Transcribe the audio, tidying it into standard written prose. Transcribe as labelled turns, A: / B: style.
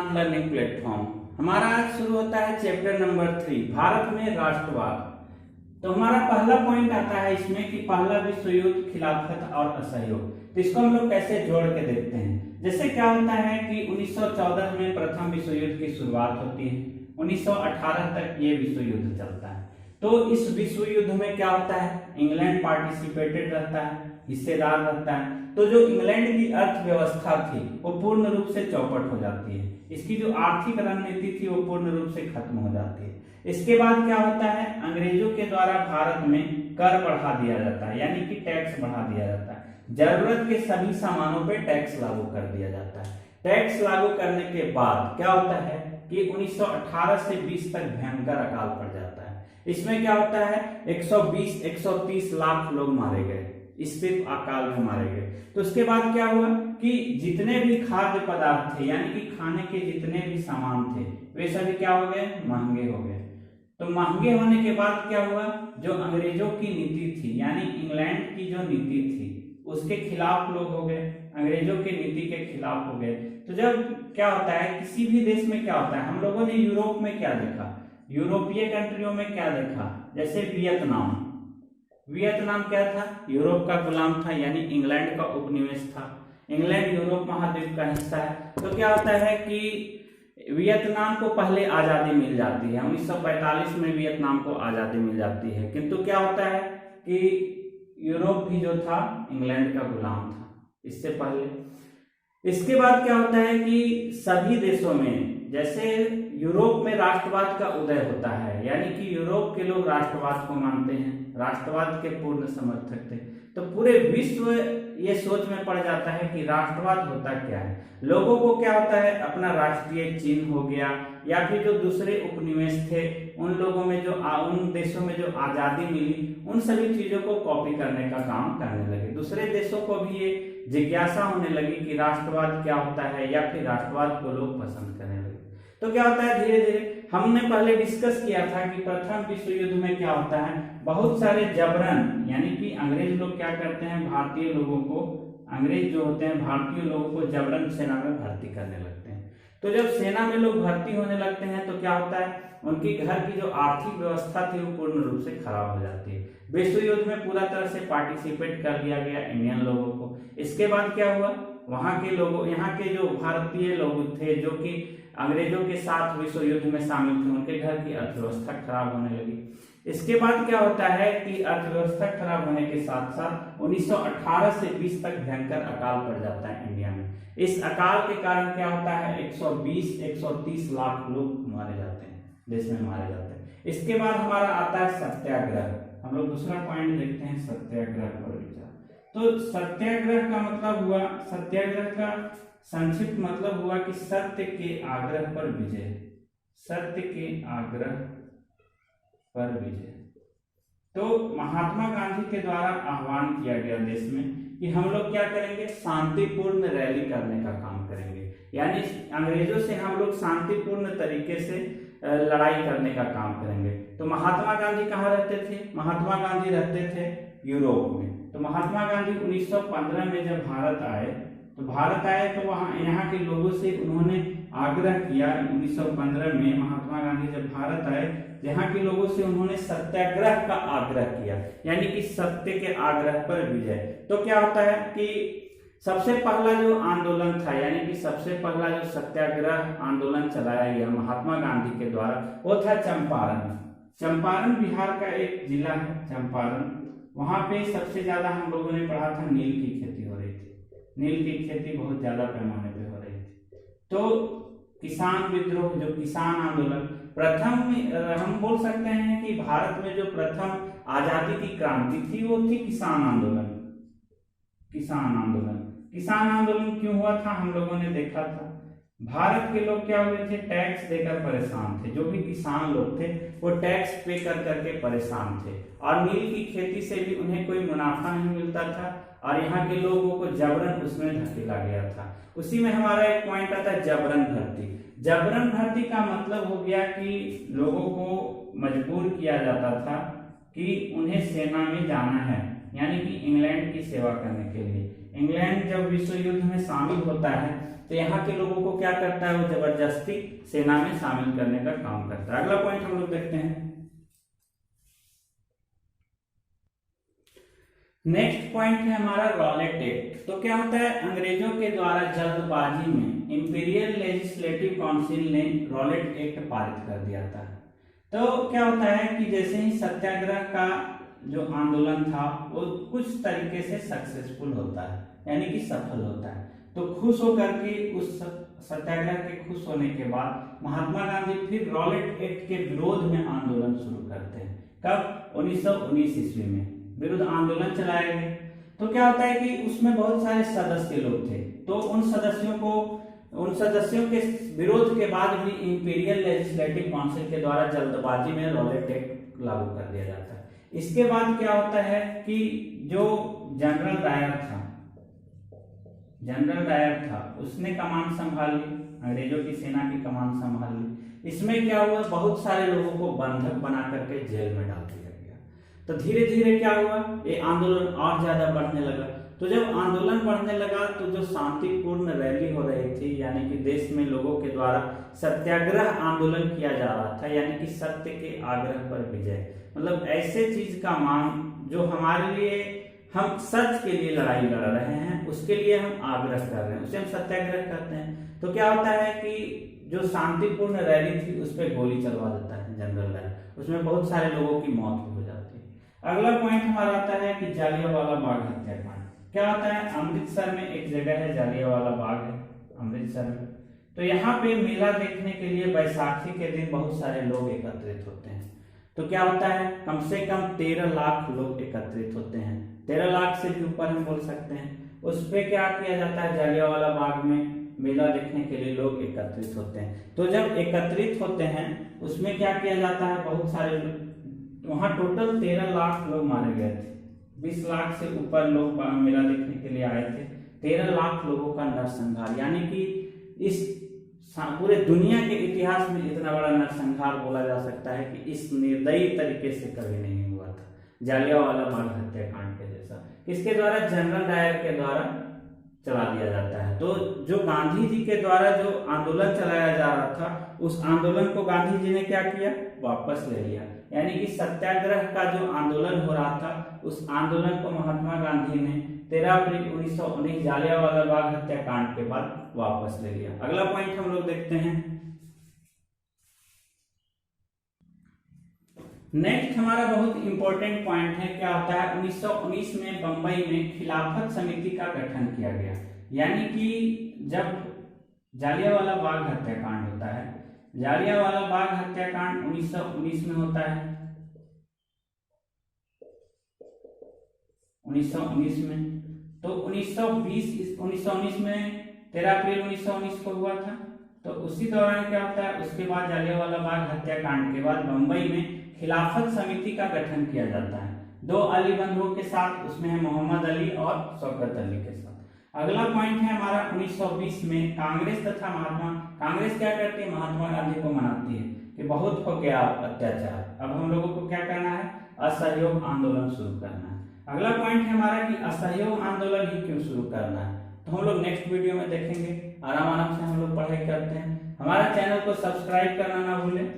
A: आसान learning platform. हमारा आज शुरू होता है चैप्टर नंबर 3, भारत में राष्ट्रवाद। तो हमारा पहला पॉइंट आता है इसमें कि पहला विश्व युद्ध, खिलाफत और असहयोग। तो इसको हम लोग कैसे जोड़ के देखते हैं। जैसे क्या होता है कि 1914 में प्रथम विश्व युद्ध की शुरुआत होती है, 1918 तक ये विश्व युद्ध चलता है। तो इस विश्व युद्ध में क्या होता है, इंग्लैंड पार्टिसिपेटेड रहता है, हिस्सेदार रहता है। तो जो इंग्लैंड की अर्थव्यवस्था थी वो पूर्ण रूप से चौपट हो जाती है, इसकी जो आर्थिक रणनीति थी वो पूर्ण रूप से खत्म हो जाती है। इसके बाद क्या होता है, अंग्रेजों के द्वारा भारत में कर बढ़ा दिया जाता है, यानी कि टैक्स बढ़ा दिया जाता है। जरूरत के सभी सामानों पे टैक्स लागू कर दिया जाता है। टैक्स लागू करने के बाद क्या होता है कि 1918 से 20 तक भयंकर अकाल पड़ जाता है। इसमें क्या होता है, 120-130 लाख लोग मारे गए, इस सिर्फ अकाल में मारे गए। तो उसके बाद क्या हुआ कि जितने भी खाद्य पदार्थ थे, यानी कि खाने के जितने भी सामान थे, वे सभी क्या हो गए, महंगे हो गए। तो महंगे होने के बाद क्या हुआ, जो अंग्रेजों की नीति थी, यानी इंग्लैंड की जो नीति थी उसके खिलाफ लोग हो गए, अंग्रेजों की नीति के खिलाफ हो गए। तो जब क्या होता है, किसी भी देश में क्या होता है, हम लोगों ने यूरोप में क्या देखा, यूरोपीय कंट्रियों में क्या देखा, जैसे वियतनाम। वियतनाम क्या था, यूरोप का गुलाम था, यानी इंग्लैंड का उपनिवेश था। इंग्लैंड यूरोप महाद्वीप का हिस्सा है। तो क्या होता है कि वियतनाम को पहले आजादी मिल जाती है, 1945 में वियतनाम को आजादी मिल जाती है। किंतु क्या होता है कि यूरोप भी जो था इंग्लैंड का गुलाम था इससे पहले। इसके बाद क्या होता है कि सभी देशों में, जैसे यूरोप में राष्ट्रवाद का उदय होता है, यानी कि यूरोप के लोग राष्ट्रवाद को मानते हैं, राष्ट्रवाद के पूर्ण समर्थक थे। तो पूरे विश्व ये सोच में पड़ जाता है कि राष्ट्रवाद होता क्या है। लोगों को क्या होता है, अपना राष्ट्रीय चिन्ह हो गया, या फिर जो दूसरे उपनिवेश थे उन लोगों में जो उन देशों में जो आजादी मिली, उन सभी चीजों को कॉपी करने का काम करने लगे। दूसरे देशों को भी ये जिज्ञासा होने लगी कि राष्ट्रवाद क्या होता है, या फिर राष्ट्रवाद को लोग पसंद करने लगे। तो क्या होता है, धीरे धीरे हमने पहले डिस्कस किया था कि प्रथम विश्व युद्ध में क्या होता है, बहुत सारे जबरन, यानी कि अंग्रेज लोग क्या करते हैं, भारतीय लोगों को, अंग्रेज जो होते हैं भारतीय लोगों को जबरन सेना में भर्ती करने लगते हैं। तो जब सेना में लोग भर्ती होने लगते हैं तो क्या होता है, उनकी घर की जो आर्थिक व्यवस्था थी वो पूर्ण रूप से खराब हो जाती है। विश्व युद्ध में पूरा तरह से पार्टिसिपेट कर लिया गया इंडियन लोगों को। इसके बाद क्या हुआ, वहां के लोगों, यहाँ के जो भारतीय लोग थे जो कि अंग्रेजों के साथ विश्व युद्ध में शामिल थे, उनके घर की अर्थव्यवस्था खराब होने लगी। इसके बाद क्या होता है कि अर्थव्यवस्था खराब होने के साथ साथ 1918 से 20 तक भयंकर अकाल पड़ जाता है इंडिया में। इस अकाल के कारण क्या होता है, 120-130 लाख लोग मारे जाते हैं, देश में मारे जाते हैं। इसके बाद हमारा आता है सत्याग्रह। हम लोग दूसरा पॉइंट देखते हैं, सत्याग्रह पर विचार। तो सत्याग्रह का मतलब हुआ, सत्याग्रह का संक्षिप्त मतलब हुआ कि सत्य के आग्रह पर विजय, सत्य के आग्रह पर विजय। तो महात्मा गांधी के द्वारा आह्वान किया गया देश में कि हम लोग क्या करेंगे, शांतिपूर्ण रैली करने का काम करेंगे, यानी अंग्रेजों से हम लोग शांतिपूर्ण तरीके से लड़ाई करने का काम करेंगे। तो महात्मा गांधी कहाँ रहते थे, महात्मा गांधी रहते थे यूरोप में। तो महात्मा गांधी 1915 में जब भारत आए, तो वहाँ यहाँ के लोगों से उन्होंने आग्रह किया। 1915 में महात्मा गांधी जब भारत आए, यहाँ के लोगों से उन्होंने सत्याग्रह का आग्रह किया, यानी कि सत्य के आग्रह पर विजय। तो क्या होता है कि सबसे पहला जो आंदोलन था, यानी कि सबसे पहला जो सत्याग्रह आंदोलन चलाया गया महात्मा गांधी के द्वारा, वो था चंपारण। चंपारण बिहार का एक जिला है, चंपारण। वहां पे सबसे ज्यादा हम लोगों ने पढ़ा था नील की खेती हो रही थी, नील की खेती बहुत ज्यादा पैमाने पे हो रही थी। तो किसान विद्रोह, जो किसान आंदोलन, प्रथम हम बोल सकते हैं कि भारत में जो प्रथम आजादी की क्रांति थी वो थी किसान आंदोलन। किसान आंदोलन, किसान आंदोलन क्यों हुआ था, हम लोगों ने देखा था भारत के लोग क्या हुए थे, टैक्स देकर परेशान थे। जो भी किसान लोग थे वो टैक्स पे कर करके परेशान थे, और नील की खेती से भी उन्हें कोई मुनाफा नहीं मिलता था, और यहाँ के लोगों को जबरन उसमें धकेला गया था। उसी में हमारा एक पॉइंट आता है जबरन भर्ती। जबरन भर्ती का मतलब हो गया कि लोगों को मजबूर किया जाता था कि उन्हें सेना में जाना है, यानी कि इंग्लैंड की सेवा करने के लिए। इंग्लैंड जब विश्व युद्ध में शामिल होता है तो यहाँ के लोगों को क्या करता है, वो जबरदस्ती सेना में शामिल करने का काम करता है। अगला पॉइंट हम लोग देखते हैं। नेक्स्ट पॉइंट है हमारा रॉलेट एक्ट। तो क्या होता है, अंग्रेजों के द्वारा जल्दबाजी में इंपीरियल लेजिस्लेटिव काउंसिल ने रॉलेट एक्ट पारित कर दिया था। तो क्या होता है कि जैसे ही सत्याग्रह का जो आंदोलन था वो कुछ तरीके से सक्सेसफुल होता है, यानी कि सफल होता है, तो खुश होकर के उस सत्याग्रह के खुश होने के बाद महात्मा गांधी फिर रॉलेट एक्ट के विरोध में आंदोलन शुरू करते हैं। कब? 1919 ईस्वी में विरुद्ध आंदोलन चलाए गए। तो क्या होता है कि उसमें बहुत सारे सदस्य लोग थे, तो उन सदस्यों के विरोध के बाद भी इंपीरियल लेजिस्लेटिव काउंसिल के द्वारा जल्दबाजी में रॉलेट एक्ट लागू कर दिया जाता है। इसके बाद क्या होता है कि जो जनरल डायर था उसने कमान संभाल ली, अंग्रेजों की सेना की कमान संभाल ली। इसमें क्या हुआ, बहुत सारे लोगों को बंधक बना करके जेल में डाल दिया गया। तो धीरे धीरे क्या हुआ, ये आंदोलन और ज्यादा बढ़ने लगा। तो जब आंदोलन बढ़ने लगा तो जो शांतिपूर्ण रैली हो रही थी, यानी कि देश में लोगों के द्वारा सत्याग्रह आंदोलन किया जा रहा था, यानी कि सत्य के आग्रह पर विजय, मतलब ऐसे चीज का मांग जो हमारे लिए, हम सच के लिए लड़ाई लड़ रहे हैं, उसके लिए हम आग्रह कर रहे हैं, उसे हम सत्याग्रह कहते हैं। तो क्या होता है कि जो शांतिपूर्ण रैली थी उस पर गोली चलवा देता है जनरल डायर, उसमें बहुत सारे लोगों की मौत भी हो जाती है। अगला पॉइंट हमारा आता है कि जालियांवाला बाग हत्याकांड। क्या होता है, अमृतसर में एक जगह है जालियांवाला बाग है अमृतसर में। तो यहाँ पे मेला देखने के लिए बैसाखी के दिन बहुत सारे लोग एकत्रित होते हैं। तो क्या होता है, कम से कम 13 लाख लोग एकत्रित होते हैं, 13 लाख से भी ऊपर हम बोल सकते हैं। उस पे क्या किया जाता है, जालियांवाला बाग में मेला देखने के लिए लोग एकत्रित होते हैं। तो जब एकत्रित होते हैं उसमें क्या किया जाता है, बहुत सारे, वहां टोटल 13 लाख लोग मारे गए थे, 20 लाख से ऊपर लोग मेला देखने के लिए आए थे। 13 लाख लोगों का नरसंहार, यानी कि इस पूरे दुनिया के इतिहास में इतना बड़ा नरसंहार बोला जा सकता है कि इस निर्दयी तरीके से कभी नहीं हुआ था, जालियांवाला बाग हत्याकांड के जैसा। किसके द्वारा? जनरल डायर के द्वारा चला दिया जाता है। तो जो गांधी जी के द्वारा जो आंदोलन चलाया जा रहा था, उस आंदोलन को गांधी जी ने क्या किया, वापस ले लिया। यानी कि सत्याग्रह का जो आंदोलन हो रहा था, उस आंदोलन को महात्मा गांधी ने 13 अप्रैल 1919 जालियांवाला बाग हत्याकांड के बाद वापस ले लिया। अगला पॉइंट हम लोग देखते हैं। नेक्स्ट हमारा बहुत इंपॉर्टेंट पॉइंट है, क्या होता है, 1919 में बंबई में खिलाफत समिति का गठन किया गया। यानी कि जब जालियांवाला बाग हत्याकांड होता है, जालियांवाला बाग हत्याकांड 1919 में होता है, 1919 में। तो 1919 में 13 अप्रैल 1919 को हुआ था। तो उसी दौरान क्या होता है, उसके बाद जालियांवाला बाग हत्याकांड के बाद बंबई में खिलाफत समिति का गठन किया जाता है, 2 अली बंधुओं के साथ, उसमें है मोहम्मद अली और शौकत अली के साथ। अगला पॉइंट है हमारा 1920 में कांग्रेस कांग्रेस क्या करती है, महात्मा गांधी को मनाती है कि बहुत हो गया अत्याचार, अब हम लोगों को क्या करना है, असहयोग आंदोलन शुरू करना है। अगला पॉइंट है हमारा कि असहयोग आंदोलन ही क्यों शुरू करना है, तो हम लोग नेक्स्ट वीडियो में देखेंगे। आराम आराम से हम लोग पढ़ाई करते हैं। हमारा चैनल को सब्सक्राइब करना ना भूलें।